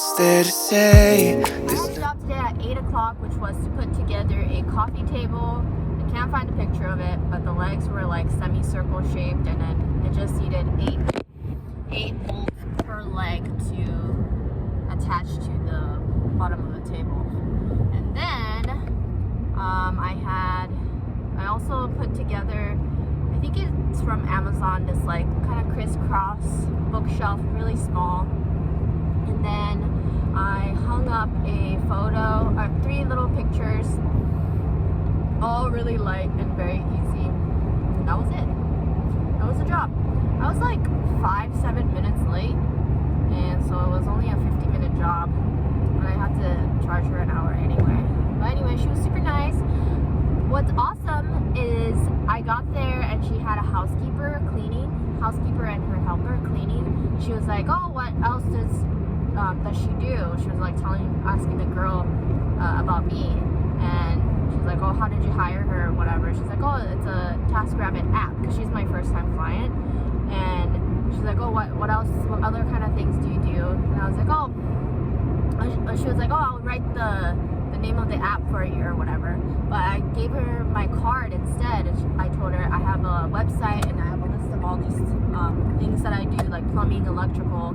what's there to say? I stopped today at 8 o'clock, which was to put together a coffee table. I can't find a picture of it, but the legs were like semicircle shaped, and then it just needed eight bolts per leg to attach to the bottom of the table. And then I also put together, I think it's from Amazon, this like kind of crisscross bookshelf, really small. And then I hung up a photo, 3 little pictures, all really light and very easy. And that was it. That was the job. I was like 5-7 minutes late, and so it was only a 50-minute job, but I had to charge her an hour anyway. But anyway, she was super nice. What's awesome is I got there and she had a housekeeper and her helper cleaning. She was like, oh, what else does she do? She was like asking the girl about me, and she's like, oh, how did you hire her or whatever. She's like, oh, it's a TaskRabbit app, because she's my first time client. And she's like, oh, what other kind of things do you do? And I was like, oh, she was like, oh, I'll write the name of the app for you or whatever. But I gave her my card instead. I told her I have a website and I have a list of all these things that I do, like plumbing, electrical,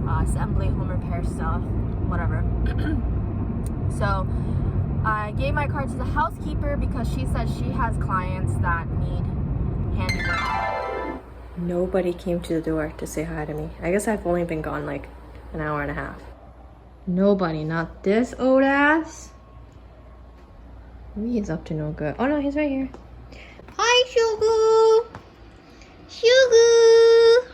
assembly, home repair stuff, whatever. So I gave my card to the housekeeper because she said she has clients that need handy work. Nobody came to the door to say hi to me. I guess I've only been gone like an hour and a half. Nobody, not this old ass. Maybe he's up to no good. Oh no, he's right here. Hi, Shuguru. Shuguru.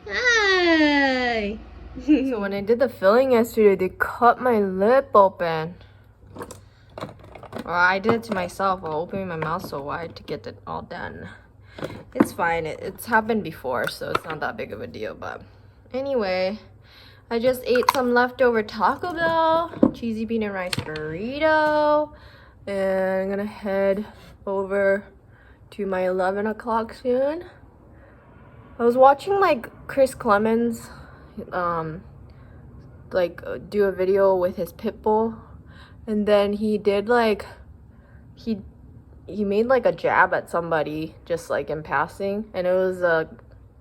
Hi. So when I did the filling yesterday, they cut my lip open. Well, I did it to myself while opening my mouth so wide to get it all done. It's fine. It's happened before, so it's not that big of a deal. But anyway, I just ate some leftover Taco Bell, cheesy bean and rice burrito, and I'm gonna head over to my 11 o'clock soon. I was watching like Chris Clemens do a video with his pit bull, and then he did like he made like a jab at somebody just like in passing, and it was a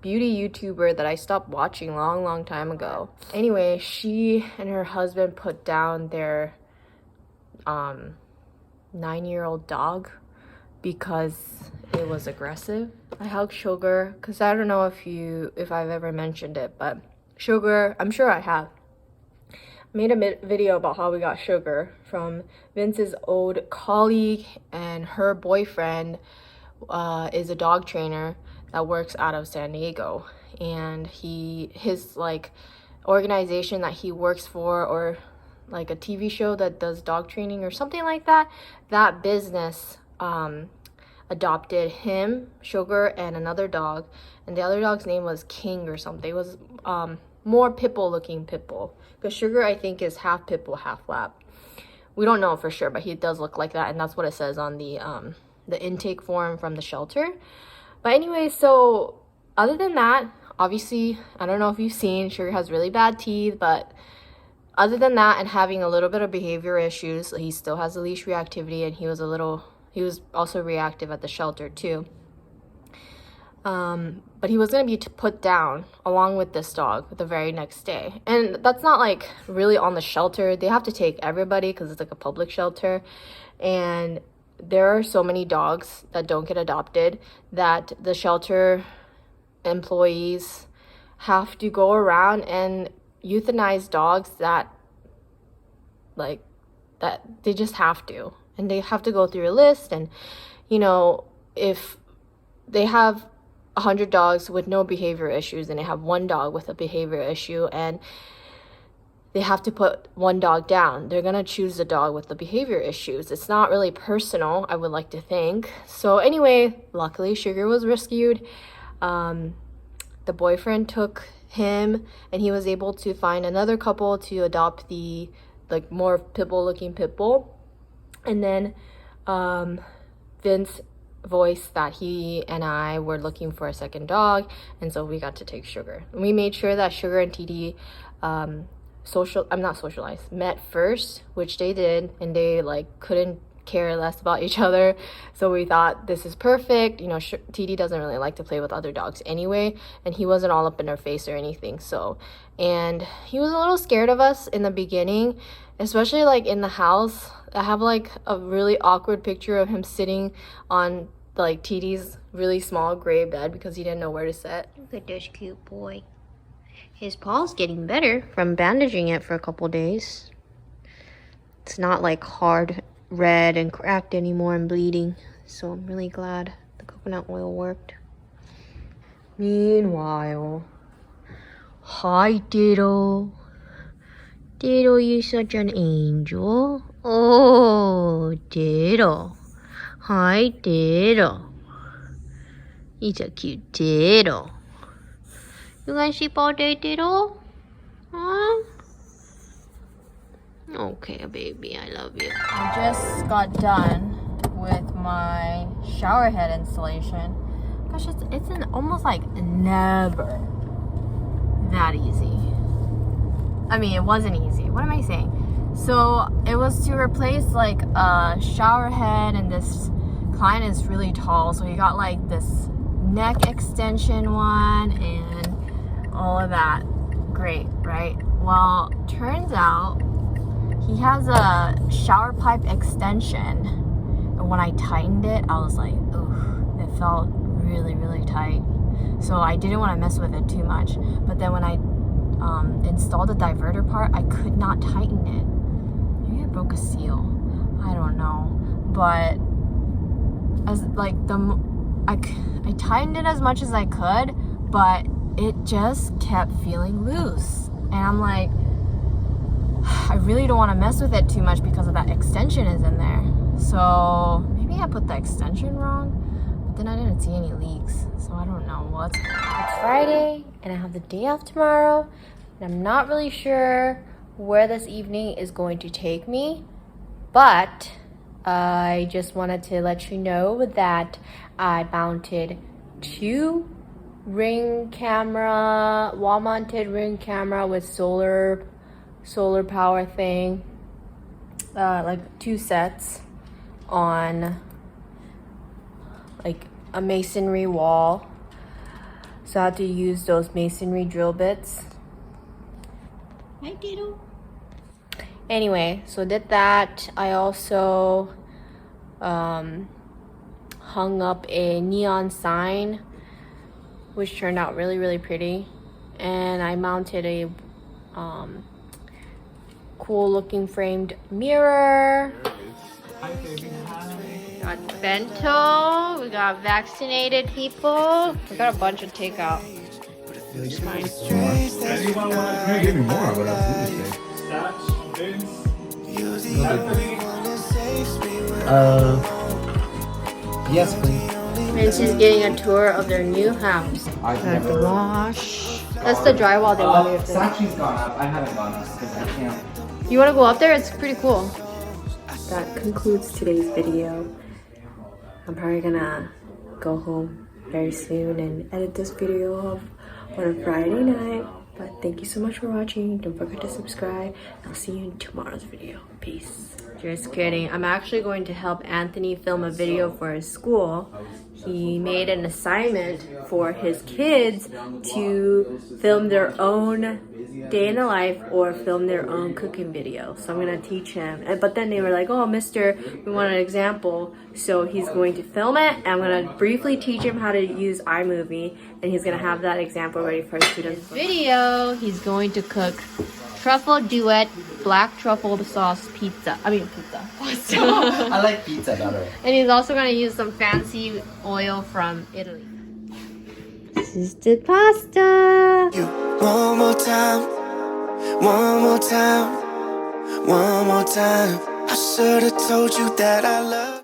beauty YouTuber that I stopped watching long time ago. Anyway, she and her husband put down their 9-year-old dog because it was aggressive. I hugged Sugar because I don't know if I've ever mentioned it, but Sugar, I'm sure I have. Made a video about how we got Sugar from Vince's old colleague, and her boyfriend is a dog trainer that works out of San Diego, and his like organization that he works for, or like a TV show that does dog training or something like that, that business adopted him, Sugar, and another dog, and the other dog's name was King or something. It was more pit bull looking pit bull, because Sugar I think is half pit bull, half lab. We don't know for sure, but he does look like that, and that's what it says on the intake form from the shelter. But anyway, so other than that, obviously, I don't know if you've seen, Sugar has really bad teeth, but other than that, and having a little bit of behavior issues, he still has a leash reactivity, and he was also reactive at the shelter too. But he was going to be put down along with this dog the very next day. And that's not like really on the shelter. They have to take everybody because it's like a public shelter. And there are so many dogs that don't get adopted that the shelter employees have to go around and euthanize dogs that they just have to. And they have to go through a list. And, you know, if they have 100 dogs with no behavior issues and they have one dog with a behavior issue and they have to put one dog down, they're going to choose the dog with the behavior issues. It's not really personal, I would like to think. So anyway, luckily Sugar was rescued. The boyfriend took him, and he was able to find another couple to adopt the like more pit bull looking pit bull. And then Vince voiced that he and I were looking for a second dog, and so we got to take Sugar. We made sure that Sugar and TD met first, which they did, and they like couldn't care less about each other. So we thought this is perfect. You know, TD doesn't really like to play with other dogs anyway, and he wasn't all up in her face or anything. So, and he was a little scared of us in the beginning, especially like in the house. I have like a really awkward picture of him sitting on like TD's really small gray bed because he didn't know where to sit. Look at this cute boy. His paw's getting better from bandaging it for a couple days. It's not like hard red and cracked anymore and bleeding, so I'm really glad the coconut oil worked. Meanwhile, hi Tito. Tito, you're such an angel. Oh, Tito. Hi Tito. He's a cute Tito. You gonna sleep all day, Tito? Huh? Okay, baby, I love you. I just got done with my shower head installation. Gosh, it's almost like never that easy. I mean, it wasn't easy. What am I saying? So it was to replace like a shower head, and this client is really tall, so he got like this neck extension one and all of that. Great, right? Well, turns out he has a shower pipe extension, and when I tightened it, I was like, ooh, it felt really, really tight. So I didn't want to mess with it too much. But then when I installed the diverter part, I could not tighten it. Maybe I broke a seal. I don't know. But as like I tightened it as much as I could, but it just kept feeling loose, and I'm like, I really don't want to mess with it too much because of that extension is in there. So maybe I put the extension wrong, but then I didn't see any leaks, so I don't know what's going on. It's Friday and I have the day off tomorrow, and I'm not really sure where this evening is going to take me, but I just wanted to let you know that I mounted two ring camera, wall mounted ring camera with solar power thing, like 2 sets on like a masonry wall. So I had to use those masonry drill bits. Hi, Tito. Anyway, so did that. I also hung up a neon sign, which turned out really, really pretty. And I mounted a cool looking framed mirror. Hi, baby. Hi. We got bento, we got vaccinated people, we got a bunch of takeout. It's fine. Anyone want to give me more, but absolutely. Satch, Vince. Yes, please. Vince is getting a tour of their new house. I've never. Wash. That's the drywall they want me to do. Sachi's gone up. I haven't gone up because I can't. You want to go up there? It's pretty cool. That concludes today's video. I'm probably gonna go home very soon and edit this video up on a Friday night. But thank you so much for watching. Don't forget to subscribe. I'll see you in tomorrow's video. Peace. Just kidding. I'm actually going to help Anthony film a video for his school. He made an assignment for his kids to film their own day in the life or film their own cooking video. So I'm gonna teach him. But then they were like, oh, mister, we want an example. So he's going to film it, and I'm gonna briefly teach him how to use iMovie, and he's gonna have that example ready for his students. Video, he's going to cook truffle duet black truffle sauce pizza. Pasta. I like pizza better. And he's also gonna use some fancy oil from Italy. This is the pasta. You one more time, one more time, one more time. I should've told you that I love